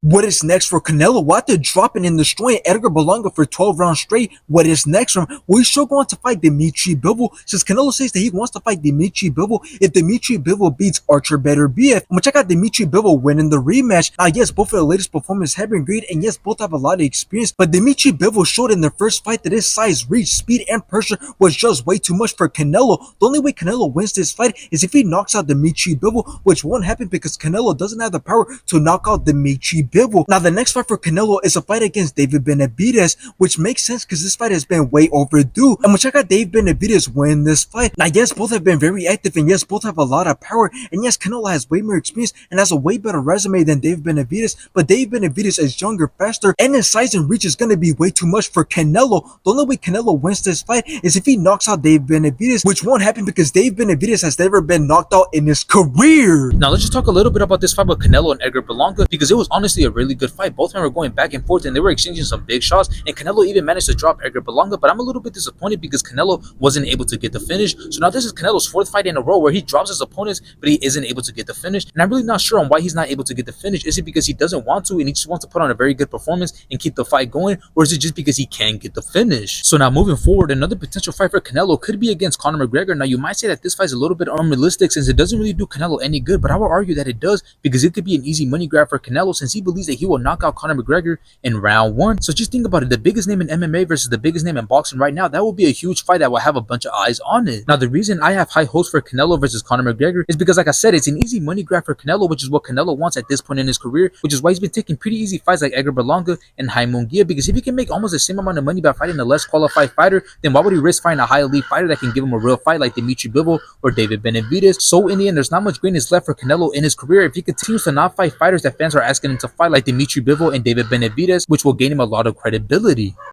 What is next for Canelo? What after dropping and destroying Edgar Berlanga for 12 rounds straight, what is next for him? We're still going to fight Dimitri Bivol, since Canelo says that he wants to fight Dimitri Bivol. If Dimitri Bivol beats Archer Better BF, I'm gonna check out Dimitri Bivol winning the rematch. Now, yes, both of the latest performances have been great, and yes, both have a lot of experience, but Dimitri Bivol showed in their first fight that his size, reach, speed, and pressure was just way too much for Canelo. The only way Canelo wins this fight is if he knocks out Dimitri Bivol, which won't happen because Canelo doesn't have the power to knock out Dimitri Bivol. Now, the next fight for Canelo is a fight against David Benavidez, which makes sense because this fight has been way overdue. And we'll check out Dave Benavidez win this fight. Now, yes, both have been very active, and yes, both have a lot of power, and yes, Canelo has way more experience and has a way better resume than Dave Benavidez, but Dave Benavidez is younger, faster, and his size and reach is going to be way too much for Canelo. The only way Canelo wins this fight is if he knocks out Dave Benavidez, which won't happen because Dave Benavidez has never been knocked out in his career. Now let's just talk a little bit about this fight with Canelo and Edgar Berlanga, because it was honestly a really good fight. Both men were going back and forth and they were exchanging some big shots, and Canelo even managed to drop Edgar Berlanga, but I'm a little bit disappointed because Canelo wasn't able to get the finish. So now this is Canelo's fourth fight in a row where he drops his opponents, but he isn't able to get the finish, and I'm really not sure on why he's not able to get the finish. Is it because he doesn't want to and he just wants to put on a very good performance and keep the fight going, or is it just because he can't get the finish? So now moving forward, another potential fight for Canelo could be against Conor McGregor. Now you might say that this fight is a little bit unrealistic since it doesn't really do Canelo any good, but I would argue that it does, because it could be an easy money grab for Canelo since he believes that he will knock out Conor McGregor in round one. So just think about it, the biggest name in MMA versus the biggest name in boxing right now, that will be a huge fight that will have a bunch of eyes on it. Now the reason I have high hopes for Canelo versus Conor McGregor is because, like I said, it's an easy money grab for Canelo, which is what Canelo wants at this point in his career, which is why he's been taking pretty easy fights like Edgar Berlanga and Jaime Munguia, because if he can make almost the same amount of money by fighting a less qualified fighter, then why would he risk fighting a high elite fighter that can give him a real fight like Dimitri Bivol or David Benavidez? So in the end, there's not much greatness left for Canelo in his career if he continues to not fight fighters that fans are asking him to fight like Dimitri Bivol and David Benavidez, which will gain him a lot of credibility.